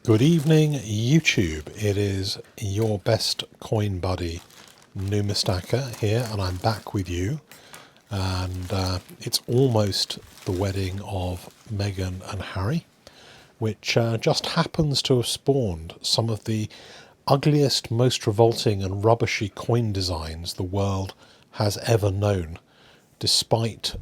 Good evening, YouTube. It is your best coin buddy, Numistaka here, and I'm back with you. And it's almost the wedding of Meghan and Harry, which just happens to have spawned some of the ugliest, most revolting and rubbishy coin designs the world has ever known, despite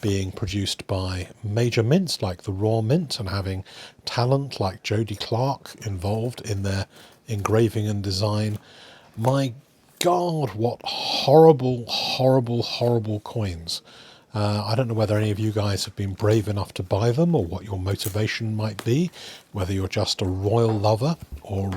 being produced by major mints like the Royal Mint and having talent like Jodie Clark involved in their engraving and design. My God, what horrible, horrible, horrible coins. I don't know whether any of you guys have been brave enough to buy them or what your motivation might be, whether you're just a royal lover or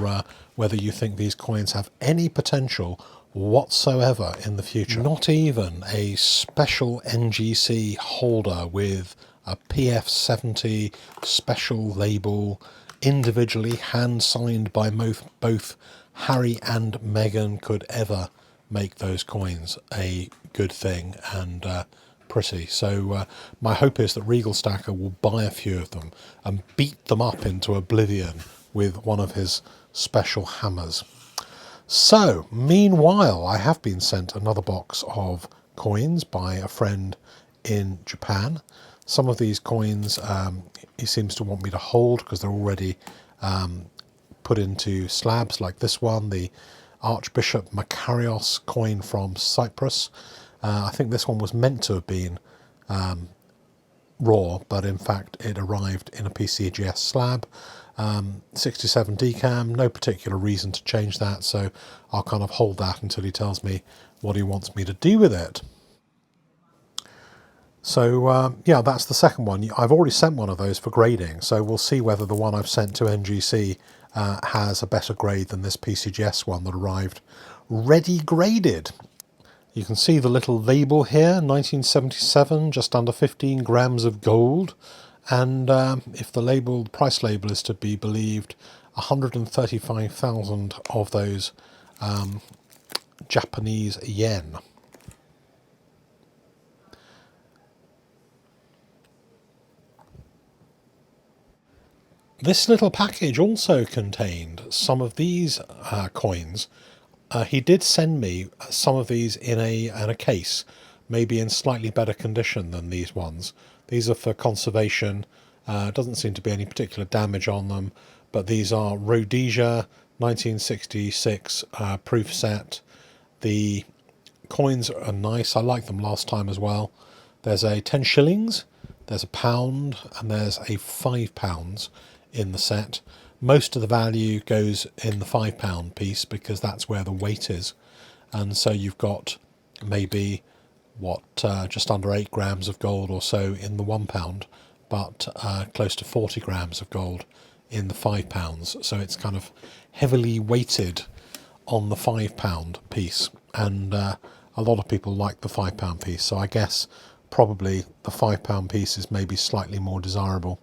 whether you think these coins have any potential whatsoever in the future. Not even a special NGC holder with a PF70 special label, individually hand signed by both Harry and Meghan, could ever make those coins a good thing and pretty. So my hope is that Regal Stacker will buy a few of them and beat them up into oblivion with one of his special hammers. So, meanwhile, I have been sent another box of coins by a friend in Japan. Some of these coins he seems to want me to hold because they're already put into slabs, like this one, the Archbishop Makarios coin from Cyprus. I think this one was meant to have been raw, but in fact it arrived in a PCGS slab. 67 decam, no particular reason to change that, so I'll kind of hold that until he tells me what he wants me to do with it. So yeah, that's the second one. I've already sent one of those for grading, so we'll see whether the one I've sent to NGC has a better grade than this PCGS one that arrived ready graded. You can see the little label here, 1977, just under 15 grams of gold. And if the price label is to be believed, 135,000 of those Japanese yen. This little package also contained some of these coins. He did send me some of these in a case, maybe in slightly better condition than these ones. These are for conservation. Doesn't seem to be any particular damage on them, but these are Rhodesia 1966 proof set. The coins are nice. I liked them last time as well. There's a 10 shillings, there's a pound, and there's a £5 in the set. Most of the value goes in the £5 piece because that's where the weight is. And so you've got maybe just under 8 grams of gold or so in the £1, but close to 40 grams of gold in the £5. So it's kind of heavily weighted on the £5 piece, and a lot of people like the £5 piece. So I guess probably the £5 piece is maybe slightly more desirable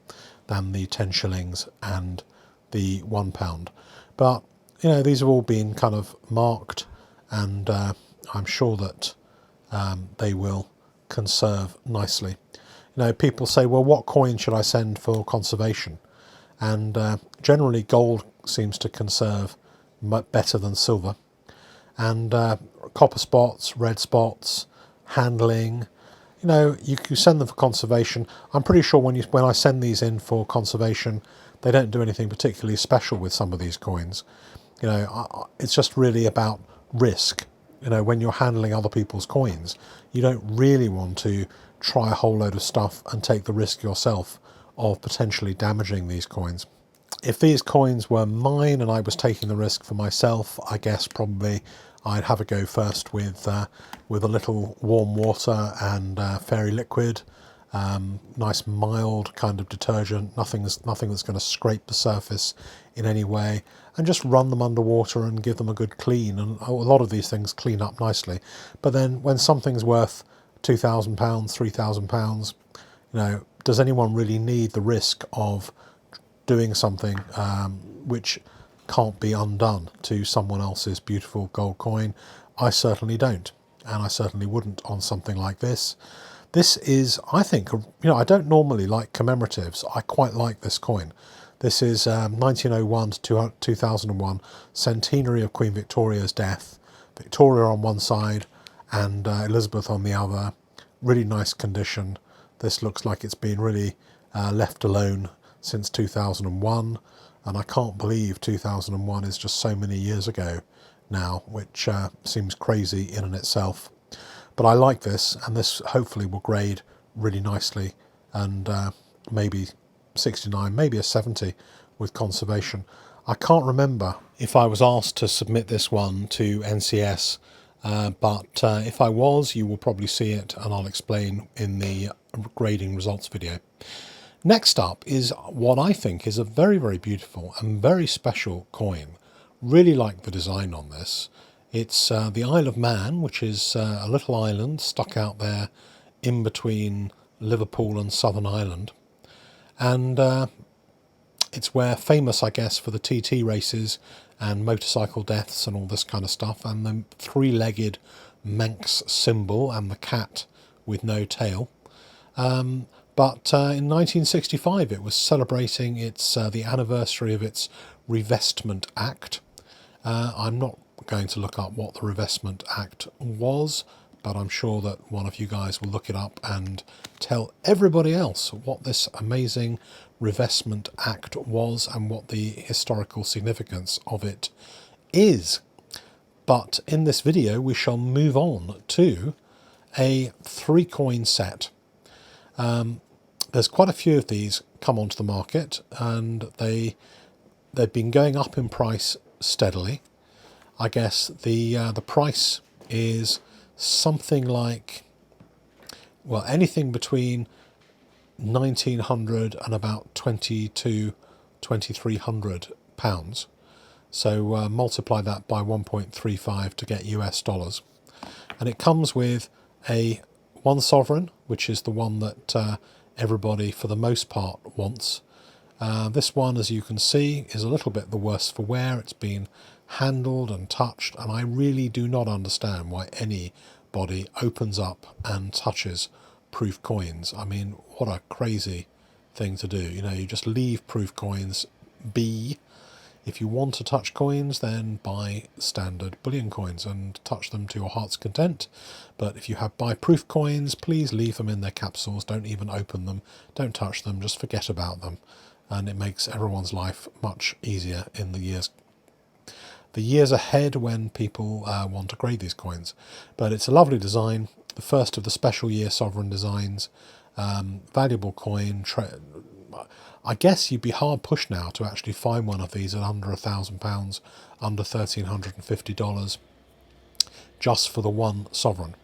than the 10 shillings and the £1. But you know, these have all been kind of marked, and I'm sure that they will conserve nicely. You know, people say, well, what coin should I send for conservation? And generally gold seems to conserve better than silver. And copper spots, red spots, handling, you know, you can send them for conservation. I'm pretty sure when I send these in for conservation, they don't do anything particularly special with some of these coins. You know, it's just really about risk. You know, when you're handling other people's coins, you don't really want to try a whole load of stuff and take the risk yourself of potentially damaging these coins. If these coins were mine and I was taking the risk for myself, I guess probably I'd have a go first with a little warm water and fairy liquid, nice mild kind of detergent, nothing that's going to scrape the surface in any way, and just run them underwater and give them a good clean. And a lot of these things clean up nicely. But then when something's worth £2,000, £3,000, you know, does anyone really need the risk of doing something which can't be undone to someone else's beautiful gold coin? I certainly don't, and I certainly wouldn't on something like this. This is, I think, you know, I don't normally like commemoratives. I quite like this coin. This is 1901 to 2001, centenary of Queen Victoria's death. Victoria on one side and Elizabeth on the other. Really nice condition. This looks like it's been really left alone since 2001, and I can't believe 2001 is just so many years ago now, which seems crazy in and itself. But I like this, and this hopefully will grade really nicely, and maybe 69, maybe a 70 with conservation. I can't remember if I was asked to submit this one to NCS, but if I was, you will probably see it, and I'll explain in the grading results video. Next up is what I think is a very, very beautiful and very special coin. Really like the design on this. It's the Isle of Man, which is a little island stuck out there in between Liverpool and Southern Ireland. And it's where famous, I guess, for the TT races and motorcycle deaths and all this kind of stuff, and the three-legged Manx symbol and the cat with no tail. But in 1965 it was celebrating its the anniversary of its Revestment Act. I'm not going to look up what the Revestment Act was, but I'm sure that one of you guys will look it up and tell everybody else what this amazing Revestment Act was and what the historical significance of it is. But in this video we shall move on to a 3-coin set. There's quite a few of these come onto the market, and they've been going up in price steadily. I guess the price is something like, well, anything between 1900 and about 2300 pounds. So multiply that by 1.35 to get US dollars, and it comes with a one sovereign, which is the one that everybody for the most part wants. This one, as you can see, is a little bit the worse for wear. It's been handled and touched, and I really do not understand why anybody opens up and touches proof coins. I mean, what a crazy thing to do. You know, you just leave proof coins be. If you want to touch coins, then buy standard bullion coins and touch them to your heart's content. But if you have buy proof coins, please leave them in their capsules. Don't even open them. Don't touch them. Just forget about them. And it makes everyone's life much easier in the years ahead when people want to grade these coins. But it's a lovely design. The first of the special year sovereign designs. Valuable coin. I guess you'd be hard pushed now to actually find one of these at under £1,000, under $1,350, just for the one sovereign.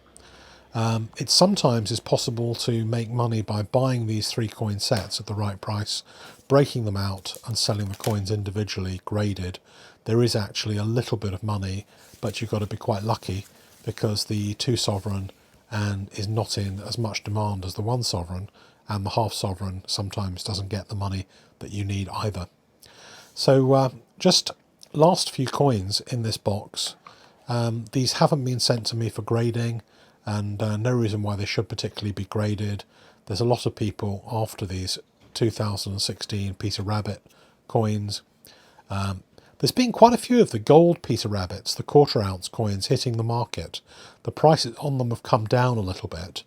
It sometimes is possible to make money by buying these 3-coin sets at the right price, breaking them out and selling the coins individually graded. There is actually a little bit of money, but you've got to be quite lucky, because the 2 sovereign is not in as much demand as the 1 sovereign, and the half sovereign sometimes doesn't get the money that you need either. So just last few coins in this box. These haven't been sent to me for grading, and no reason why they should particularly be graded. There's a lot of people after these 2016 Peter Rabbit coins. There's been quite a few of the gold Peter Rabbits, the quarter-ounce coins, hitting the market. The prices on them have come down a little bit.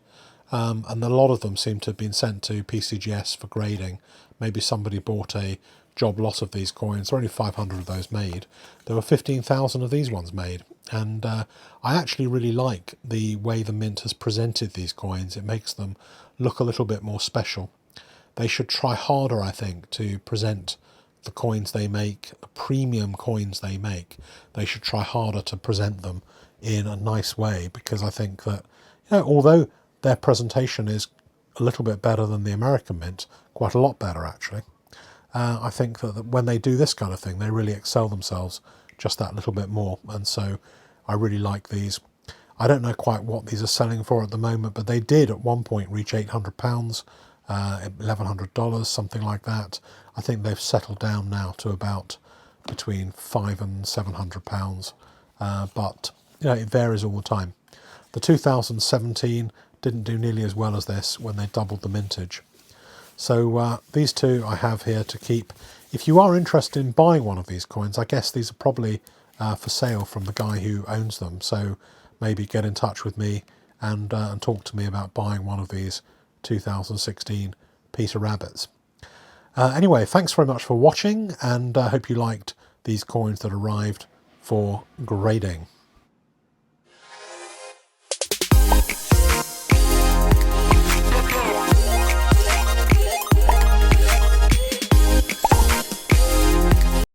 And a lot of them seem to have been sent to PCGS for grading. Maybe somebody bought a job lot of these coins. There are only 500 of those made. There were 15,000 of these ones made. And I actually really like the way the mint has presented these coins. It makes them look a little bit more special. They should try harder, I think, to present the coins they make, the premium coins they make. They should try harder to present them in a nice way, because I think that, you know, although their presentation is a little bit better than the American mint, quite a lot better actually. I think that when they do this kind of thing, they really excel themselves just that little bit more, and so I really like these. I don't know quite what these are selling for at the moment, but they did at one point reach £800, $1,100, something like that. I think they've settled down now to about between £500 and £700, but you know, it varies all the time. The 2017 didn't do nearly as well as this when they doubled the mintage. So these two I have here to keep. If you are interested in buying one of these coins, I guess these are probably for sale from the guy who owns them. So maybe get in touch with me and talk to me about buying one of these 2016 Peter Rabbits. Anyway, thanks very much for watching, and I hope you liked these coins that arrived for grading.